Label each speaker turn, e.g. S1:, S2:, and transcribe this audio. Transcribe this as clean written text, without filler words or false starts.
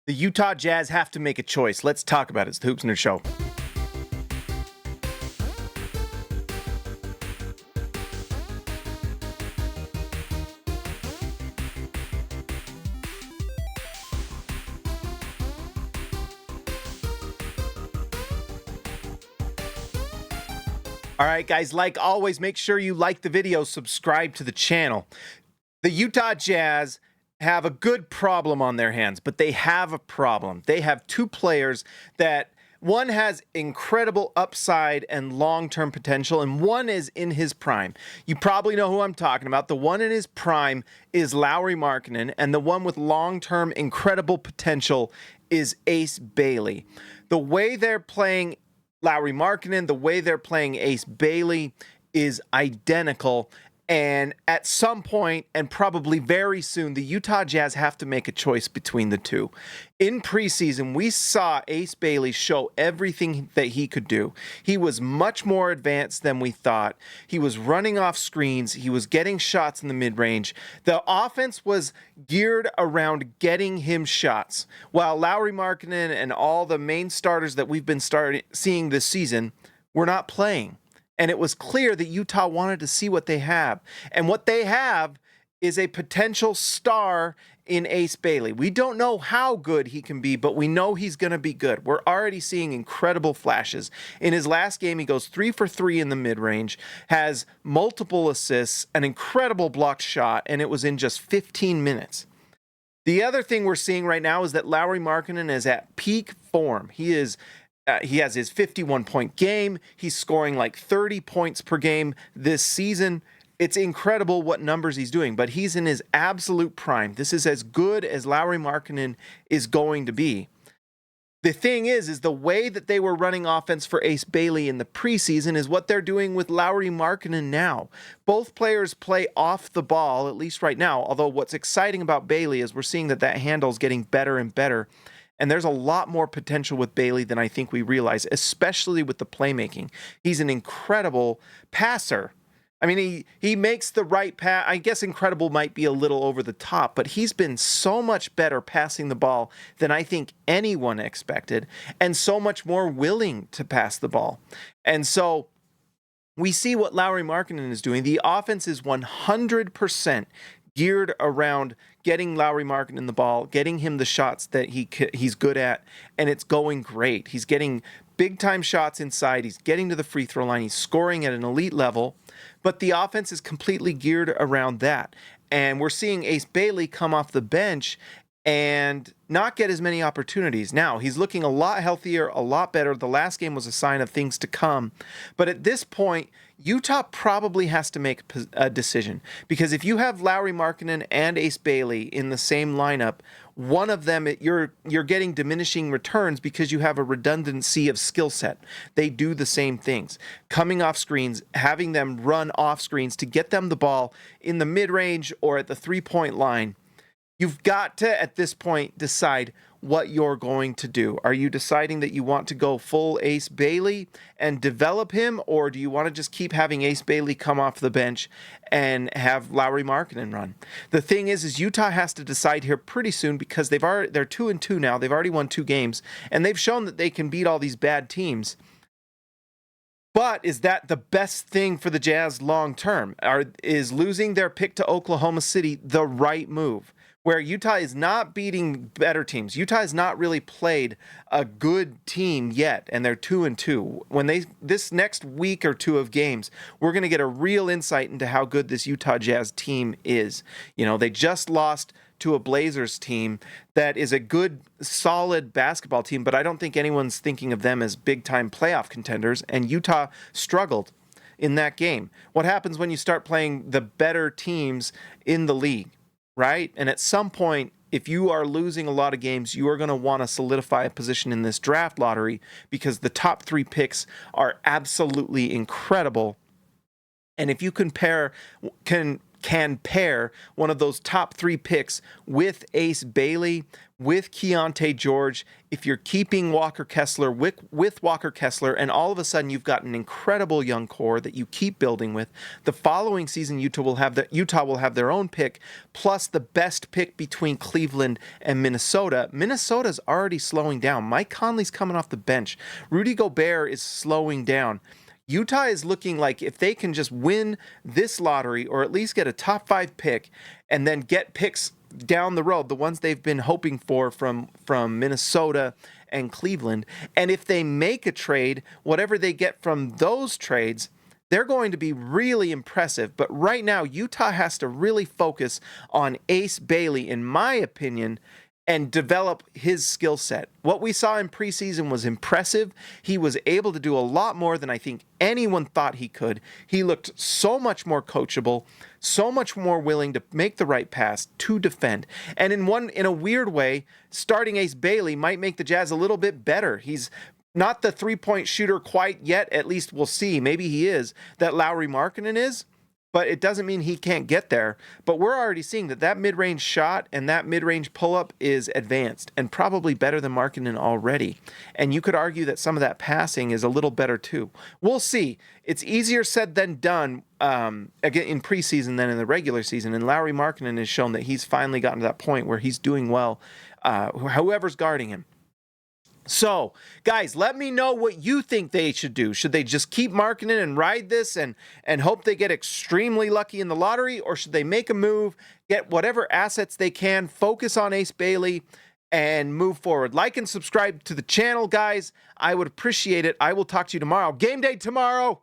S1: The Utah Jazz have to make a choice. Let's talk about it. It's the Hoops Nerd Show. All right, guys, like always, make sure you like the video, subscribe to the channel. The Utah Jazz have a good problem on their hands, but they have a problem. They have two players that one has incredible upside and long-term potential, and one is in his prime. You probably know who I'm talking about. The one in his prime is Lauri Markkanen, and the one with long-term incredible potential is Ace Bailey. The way they're playing Lauri Markkanen, the way they're playing Ace Bailey is identical. And at some point, and probably very soon, the Utah Jazz have to make a choice between the two. In preseason, we saw Ace Bailey show everything that he could do. He was much more advanced than we thought. He was running off screens. He was getting shots in the mid-range. The offense was geared around getting him shots, while Lauri Markkanen and all the main starters that we've been seeing this season were not playing. And it was clear that Utah wanted to see what they have. And what they have is a potential star in Ace Bailey. We don't know how good he can be, but we know he's going to be good. We're already seeing incredible flashes. In his last game, he goes 3 for 3 in the mid-range, has multiple assists, an incredible blocked shot, and it was in just 15 minutes. The other thing we're seeing right now is that Lauri Markkanen is at peak form. He has his 51-point game. He's scoring like 30 points per game this season. It's incredible what numbers he's doing, but he's in his absolute prime. This is as good as Lauri Markkanen is going to be. The thing is the way that they were running offense for Ace Bailey in the preseason is what they're doing with Lauri Markkanen now. Both players play off the ball, at least right now, although what's exciting about Bailey is we're seeing that handle is getting better and better. And there's a lot more potential with Bailey than I think we realize, especially with the playmaking. He's an incredible passer. I mean, he makes the right pass. I guess incredible might be a little over the top, but he's been so much better passing the ball than I think anyone expected, and so much more willing to pass the ball. And so we see what Lauri Markkanen is doing. The offense is 100% geared around getting Lauri Markkanen the ball, getting him the shots that he's good at, and it's going great. He's getting big-time shots inside. He's getting to the free throw line. He's scoring at an elite level, but the offense is completely geared around that. And we're seeing Ace Bailey come off the bench and not get as many opportunities. Now, he's looking a lot healthier, a lot better. The last game was a sign of things to come. But at this point, Utah probably has to make a decision, because if you have Lauri Markkanen and Ace Bailey in the same lineup, one of them, you're getting diminishing returns because you have a redundancy of skill set. They do the same things. Coming off screens, having them run off screens to get them the ball in the mid-range or at the three-point line. You've got to, at this point, decide what you're going to do. Are you deciding that you want to go full Ace Bailey and develop him, or do you want to just keep having Ace Bailey come off the bench and have Lauri Markkanen run? The thing is Utah has to decide here pretty soon, because they're 2-2 now. They've already won 2 games, and they've shown that they can beat all these bad teams. But is that the best thing for the Jazz long term? Is losing their pick to Oklahoma City the right move? Where Utah is not beating better teams. Utah has not really played a good team yet, and they're 2-2. When this next week or two of games, we're going to get a real insight into how good this Utah Jazz team is. You know, they just lost to a Blazers team that is a good, solid basketball team, but I don't think anyone's thinking of them as big-time playoff contenders, and Utah struggled in that game. What happens when you start playing the better teams in the league? Right? And at some point, if you are losing a lot of games, you are going to want to solidify a position in this draft lottery, because the top 3 picks are absolutely incredible. And if you can can pair one of those top 3 picks with Ace Bailey, with Keontae George, if you're keeping Walker Kessler with Walker Kessler, and all of a sudden you've got an incredible young core that you keep building with, the following season Utah will have their own pick, plus the best pick between Cleveland and Minnesota. Minnesota's already slowing down. Mike Conley's coming off the bench. Rudy Gobert is slowing down. Utah is looking like if they can just win this lottery or at least get a top 5 pick and then get picks down the road, the ones they've been hoping for from Minnesota and Cleveland, and if they make a trade, whatever they get from those trades, they're going to be really impressive. But right now, Utah has to really focus on Ace Bailey, in my opinion, and develop his skill set. What we saw in preseason was impressive. He was able to do a lot more than I think anyone thought he could. He looked so much more coachable, so much more willing to make the right pass, to defend. And in a weird way, starting Ace Bailey might make the Jazz a little bit better. He's not the three-point shooter quite yet, at least we'll see. Maybe he is, that Lauri Markkanen is. But it doesn't mean he can't get there. But we're already seeing that mid-range shot and that mid-range pull-up is advanced and probably better than Markkanen already. And you could argue that some of that passing is a little better too. We'll see. It's easier said than done again in preseason than in the regular season. And Lauri Markkanen has shown that he's finally gotten to that point where he's doing well, whoever's guarding him. So, guys, let me know what you think they should do. Should they just keep Markkanen and ride this and hope they get extremely lucky in the lottery? Or should they make a move, get whatever assets they can, focus on Ace Bailey, and move forward? Like and subscribe to the channel, guys. I would appreciate it. I will talk to you tomorrow. Game day tomorrow.